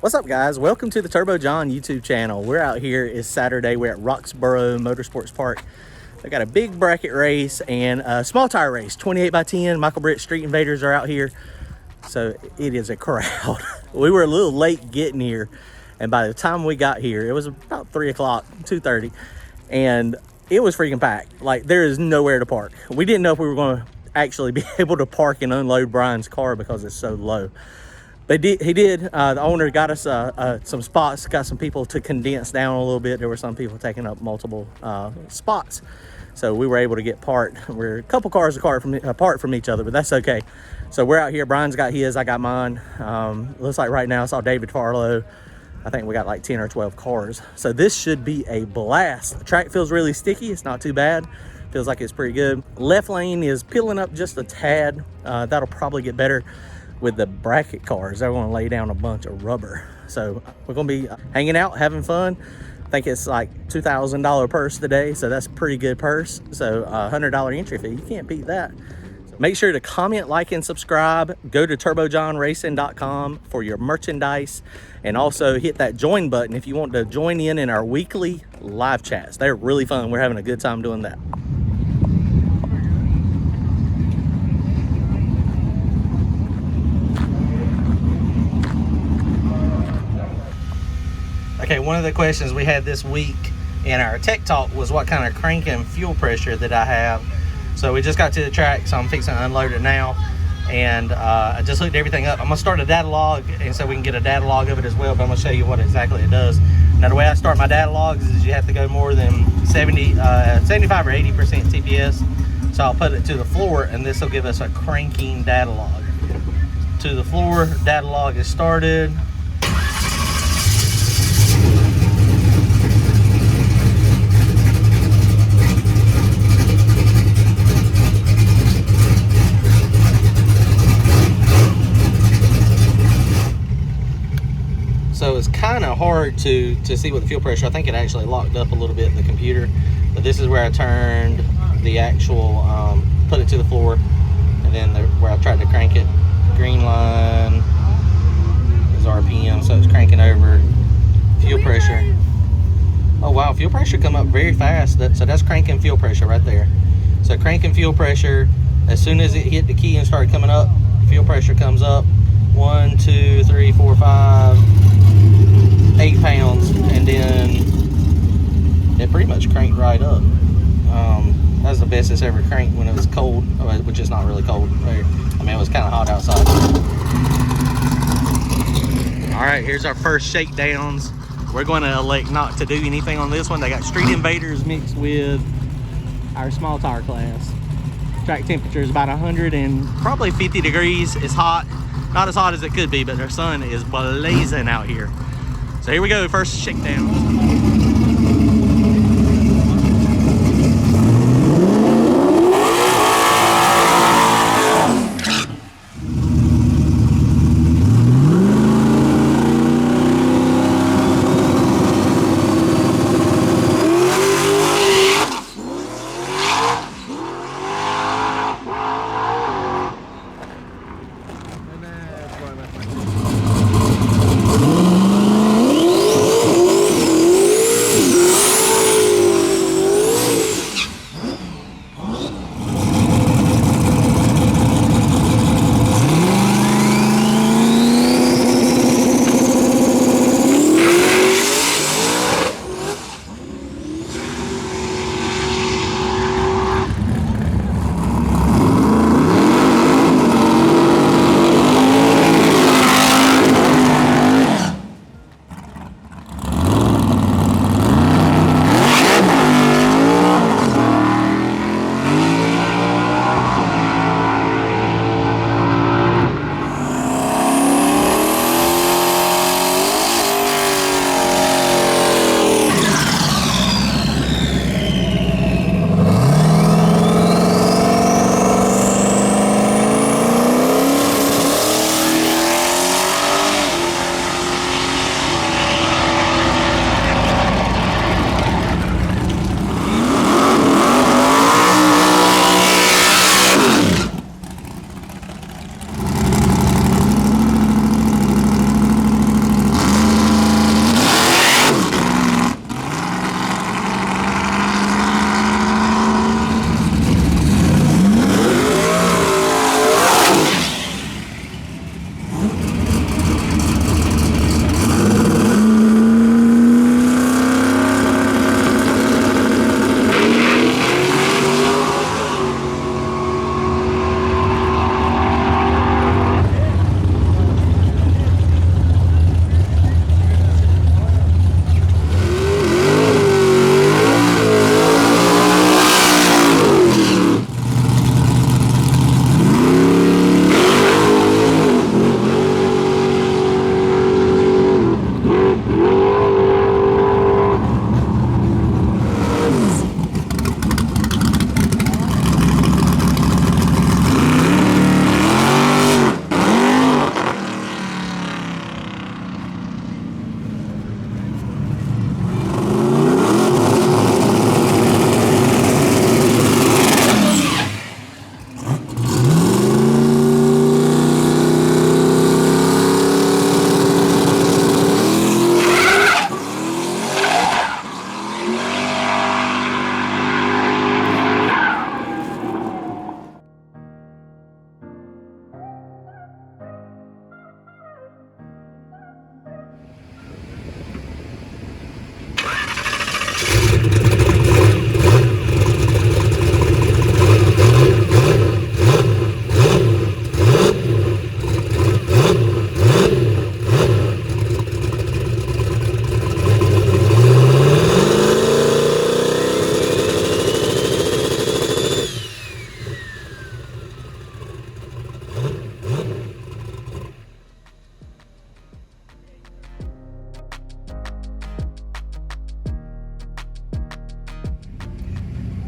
What's up, guys? Welcome to the Turbo John YouTube channel. We're out here. It's Saturday. We're at Roxboro Motorsports Park. They got a big bracket race and a small tire race, 28x10. Michael Britt Street Invaders are out here. So it is a crowd. We were a little late getting here, and by the time we got here, it was about 3 o'clock, 2:30, and it was freaking packed. Like, there is nowhere to park. We didn't know if we were going to actually be able to park and unload Bryan's car because it's so low. But he did. The owner got us some spots, got some people to condense down a little bit. There were some people taking up multiple spots. So we were able to get parked. We're a couple cars apart from each other, but that's okay. So we're out here. Bryan's got his, I got mine. Looks like right now I saw David Farlow. I think we got like 10 or 12 cars. So this should be a blast. The track feels really sticky. It's not too bad. Feels like it's pretty good. Left lane is peeling up just a tad. That'll probably get better with the bracket cars. They're going to lay down a bunch of rubber. So we're going to be hanging out, having fun. I think it's like $2,000 purse today, so that's a pretty good purse. So $100 entry fee, you can't beat that. So make sure to comment, like, and subscribe. Go to turbojohnracing.com for your merchandise, and also hit that join button if you want to join in our weekly live chats. They're really fun. We're having a good time doing that. Okay, one of the questions we had this week in our tech talk was what kind of crank and fuel pressure that I have. So we just got to the track, so I'm fixing to unload it now. And I just looked everything up. I'm gonna start a data log, and so we can get a data log of it as well, but I'm gonna show you what exactly it does. Now, the way I start my data logs is you have to go more than 75 or 80% TPS. So I'll put it to the floor, and this will give us a cranking data log. To the floor, data log is started. So it's kind of hard to see with the fuel pressure. I think it actually locked up a little bit in the computer. But this is where I turned the actual, put it to the floor, and then where I tried to crank it. Green line is RPM, so it's cranking over. Fuel pressure. Oh wow, fuel pressure come up very fast. So that's cranking fuel pressure right there. So cranking fuel pressure, as soon as it hit the key and started coming up, fuel pressure comes up. 1, 2, 3, 4, 5, 8 pounds, and then it pretty much cranked right up. That's the best it's ever cranked when it was cold, which is not really cold. I mean, it was kind of hot outside. All right, here's our first shakedowns. We're going to elect not to do anything on this one. They got Street Invaders mixed with our small tire class. Track temperature is about 100 and probably 50 degrees. It's hot. Not as hot as it could be, but the sun is blazing out here. So here we go, first shakedown.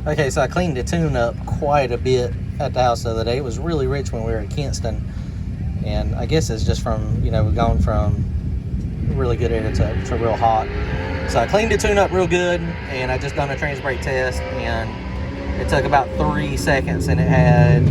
Okay, so I cleaned the tune up quite a bit at the house the other day. It was really rich when we were at Kinston, and I guess it's just from, you know, we've gone from really good air to real hot. So I cleaned the tune up real good, and I just done a trans brake test, and it took about 3 seconds, and it had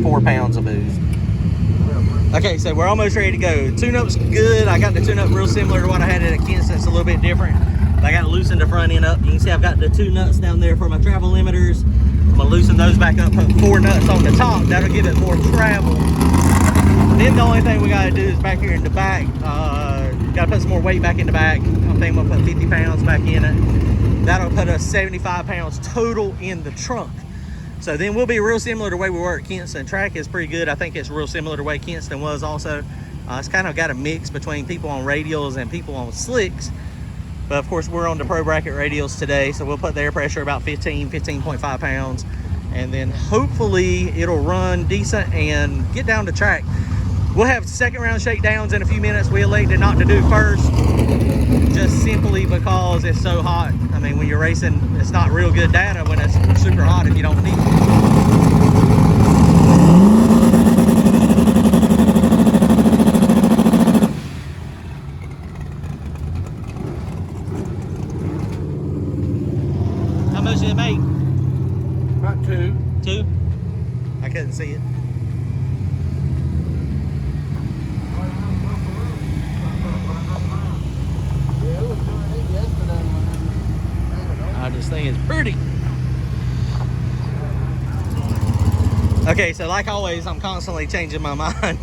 4 pounds of booze. Okay, so we're almost ready to go. Tune-up's good. I got the tune-up real similar to what I had at Kinston. It's a little bit different. I got to loosen the front end up. You can see I've got the 2 nuts down there for my travel limiters. I'm going to loosen those back up, put 4 nuts on the top. That'll give it more travel. Then the only thing we got to do is back here in the back. Got to put some more weight back in the back. I think I'm going to put 50 pounds back in it. That'll put us 75 pounds total in the trunk. So then we'll be real similar to the way we were at Kinston. Track is pretty good. I think it's real similar to the way Kinston was also. It's kind of got a mix between people on radials and people on slicks. But of course, we're on the pro bracket radials today, so we'll put the air pressure about 15.5 pounds. And then hopefully it'll run decent and get down the track. We'll have second round shakedowns in a few minutes. We elected not to do first, just simply because it's so hot. I mean, when you're racing, it's not real good data when it's super hot if you don't need it. How much did it make? About 2. 2? I couldn't see it. I just think it's pretty. Okay, so like always, I'm constantly changing my mind.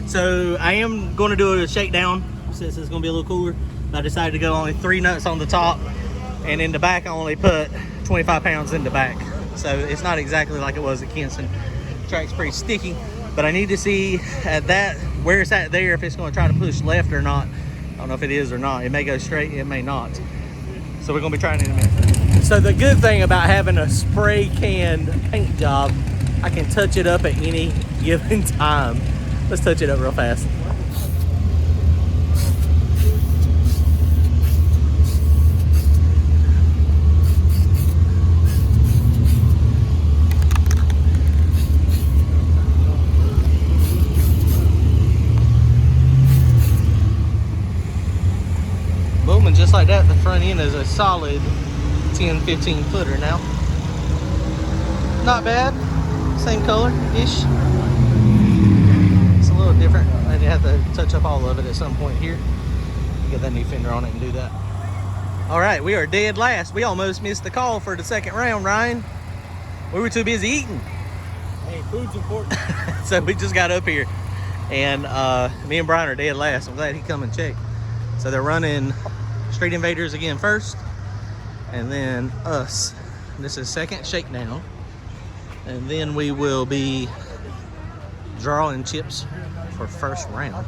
So I am going to do a shakedown since it's going to be a little cooler. I decided to go only 3 nuts on the top, and in the back I only put 25 pounds in the back. So it's not exactly like it was at Kinston. The track's pretty sticky, but I need to see at that where it's at there if it's going to try to push left or not. I don't know if it is or not. It may go straight, it may not. So we're gonna be trying in a minute. So the good thing about having a spray can paint job, I can touch it up at any given time. Let's touch it up real fast. Boom, and just like that, the front end is a solid 10-15 footer now. Not bad. Same color-ish. It's a little different. I have to touch up all of it at some point here. Get that new fender on it and do that. All right, we are dead last. We almost missed the call for the second round, Ryan. We were too busy eating. Hey, food's important. So we just got up here, and me and Bryan are dead last. I'm glad he come and checked. So they're running Street Invaders again first, and then us. This is second shakedown, and then we will be drawing chips for first round.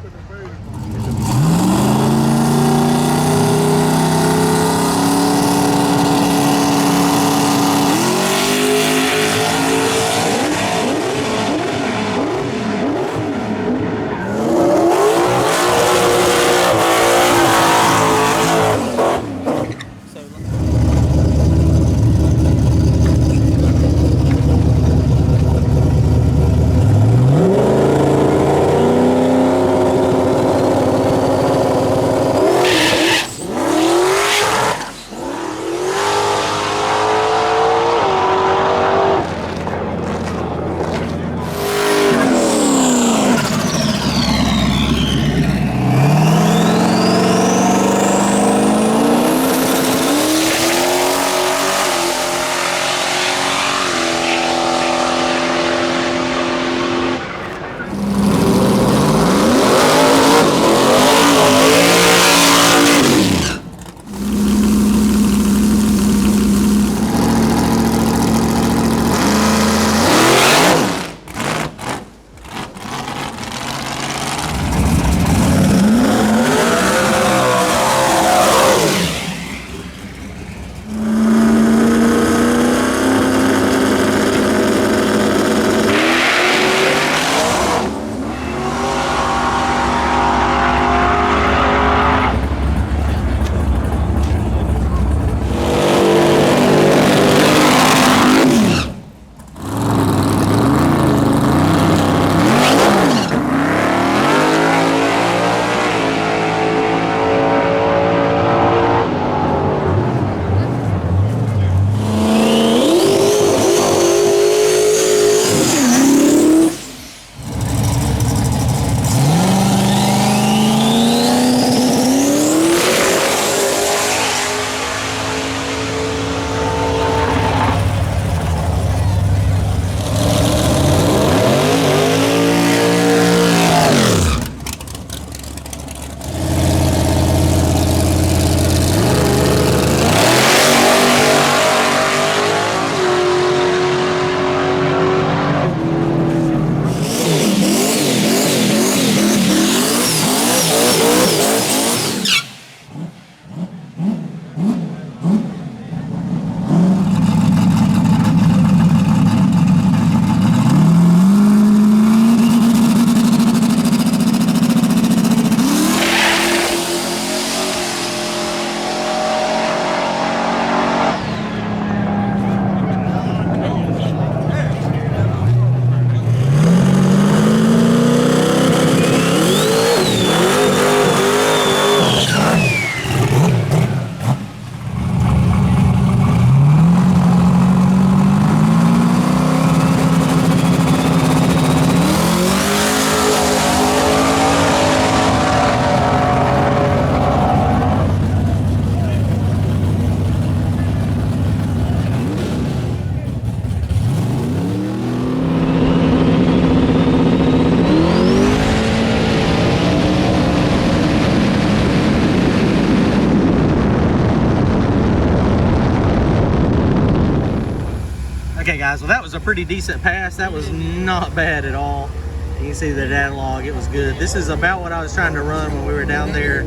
guys, well, that was a pretty decent pass. That was not bad at all. You can see the data log, it was good. This is about what I was trying to run when we were down there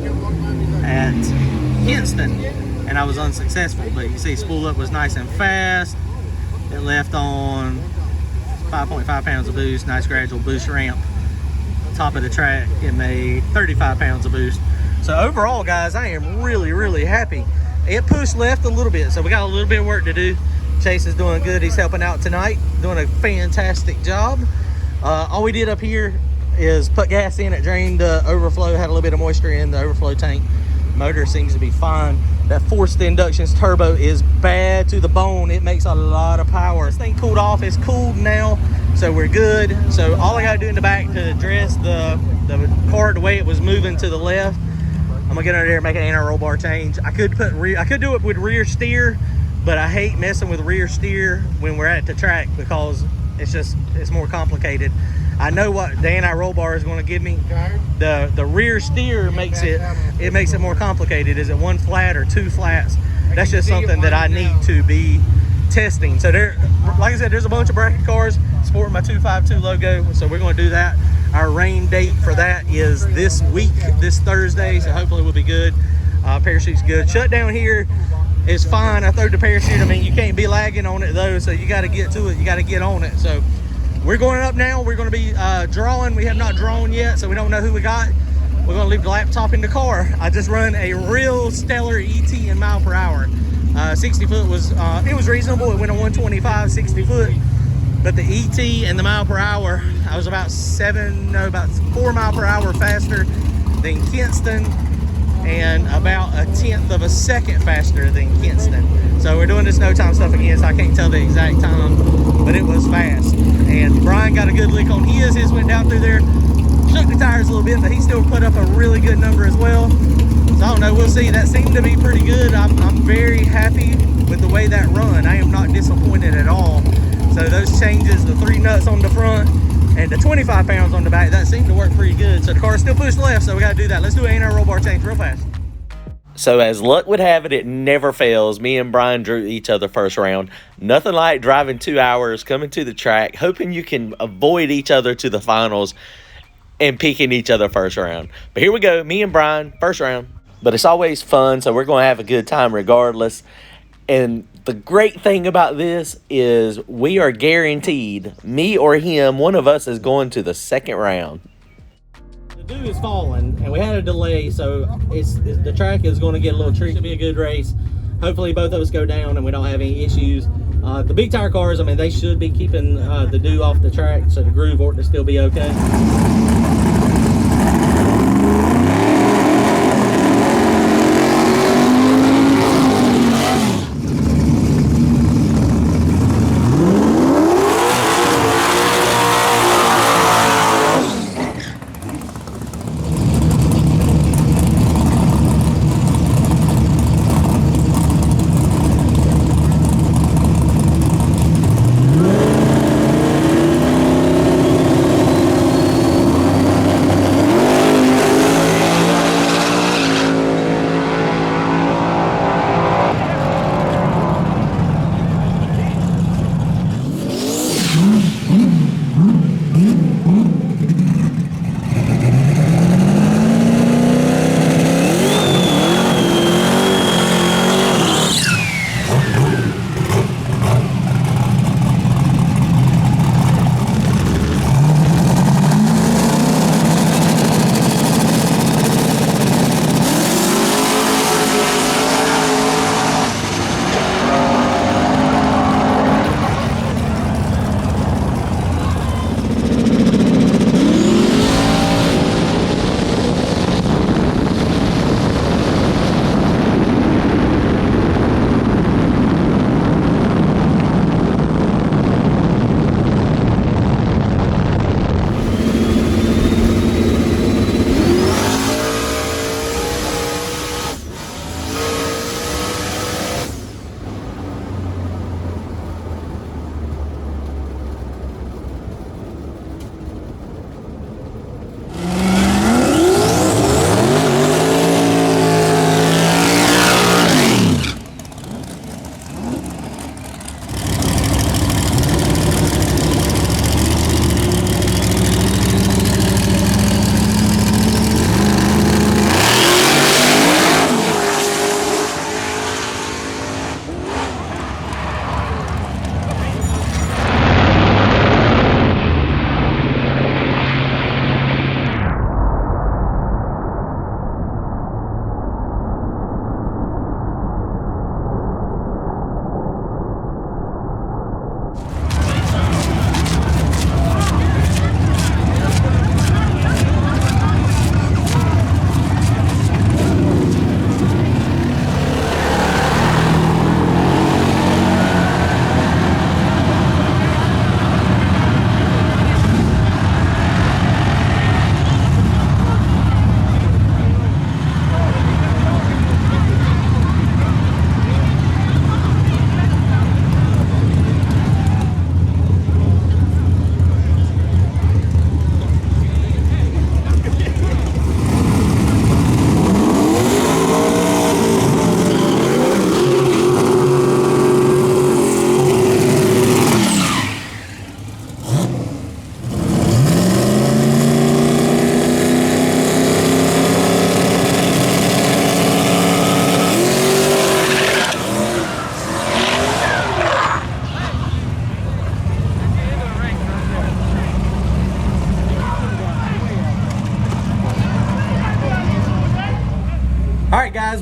at Kinston, and I was unsuccessful. But you see spool up was nice and fast. It left on 5.5 pounds of boost, nice gradual boost ramp. Top of the track, it made 35 pounds of boost. So overall, guys, I am really, really happy. It pushed left a little bit, so we got a little bit of work to do. Chase is doing good. He's helping out tonight, doing a fantastic job. All we did up here is put gas in. It drained the overflow, had a little bit of moisture in the overflow tank. Motor seems to be fine. That forced induction's turbo is bad to the bone. It makes a lot of power. This thing cooled off. It's cooled now, so we're good. So all I got to do in the back to address the car the way it was moving to the left, I'm gonna get under there and make an anti-roll bar change. I could do it with rear steer, but I hate messing with rear steer when we're at the track because it's more complicated. I know what the anti-roll bar is going to give me. The rear steer makes it more complicated. Is it one flat or two flats? That's just something that I need to be testing. So there, like I said, there's a bunch of bracket cars sporting my 252 logo. So we're going to do that. Our rain date for that is this week, this Thursday. So hopefully we'll be good. Parachute's good. Shutdown here is fine. I threw the parachute. I mean, you can't be lagging on it though. So you got to get to it. You got to get on it. So we're going up now. We're going to be drawing. We have not drawn yet, so we don't know who we got. We're going to leave the laptop in the car. I just run a real stellar ET in mile per hour. 60 foot was, it was reasonable. It went on 125, 60 foot. But the ET and the mile per hour, I was about 4 mile per hour faster than Kinston and about 1/10 of a second faster than Kinston. So we're doing this no time stuff again, so I can't tell the exact time, but it was fast. And Bryan got a good lick on his. His went down through there, shook the tires a little bit, but he still put up a really good number as well. So I don't know, we'll see. That seemed to be pretty good. I'm very happy with the way that run. I am not disappointed at all. So those changes, the 3 nuts on the front and the 25 pounds on the back, that seemed to work pretty good. So the car still pushed left, so we got to do that. Let's do an anti-roll bar change real fast. So as luck would have it, it never fails. Me and Bryan drew each other first round. Nothing like driving 2 hours, coming to the track, hoping you can avoid each other to the finals and picking each other first round. But here we go, me and Bryan, first round. But it's always fun, so we're going to have a good time regardless. And the great thing about this is we are guaranteed, me or him, one of us is going to the second round. The dew is falling, and we had a delay, so the track is going to get a little tricky. It's going to be a good race. Hopefully both of us go down and we don't have any issues. The big tire cars, I mean, they should be keeping the dew off the track, so the groove ought to still be okay.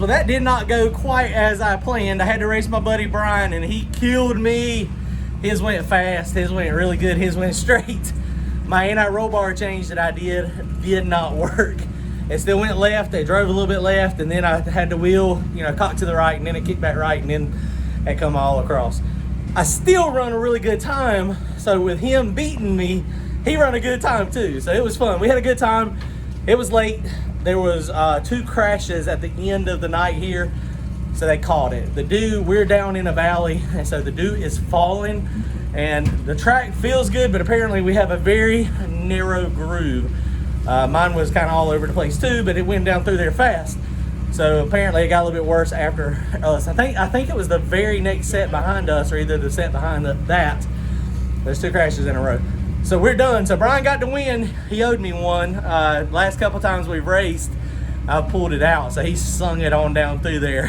that did not go quite as I planned. I had to race my buddy Bryan, and he killed me. His went fast, his went really good, his went straight. My anti-roll bar change that I did not work. It still went left. They drove a little bit left, and then I had the wheel, you know, cock to the right, and then it kicked back right, and then it come all across. I still run a really good time, so with him beating me, he run a good time too. So it was fun. We had a good time. It was late. There was 2 crashes at the end of the night here, so they caught it. The dew, we're down in a valley, and so the dew is falling, and the track feels good, but apparently we have a very narrow groove. Mine was kind of all over the place too, but it went down through there fast. So apparently it got a little bit worse after us. I think it was the very next set behind us, or either the set behind that. There's 2 crashes in a row. So we're done. So Bryan got to win. He owed me one. Last couple times we've raced, I pulled it out. So he sung it on down through there.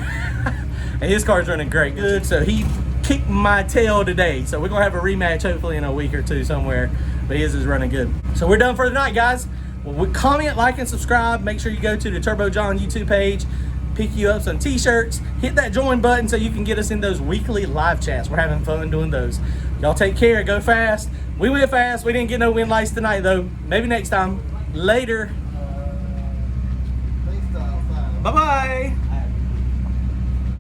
And his car's running great. Good. So he kicked my tail today. So we're going to have a rematch hopefully in a week or 2 somewhere. But his is running good. So we're done for the night, guys. Well, comment, like, and subscribe. Make sure you go to the Turbo John YouTube page. Pick you up some t-shirts. Hit that join button so you can get us in those weekly live chats. We're having fun doing those. Y'all take care. Go fast. We went fast. We didn't get no win lights tonight, though. Maybe next time. Later. Bye-bye.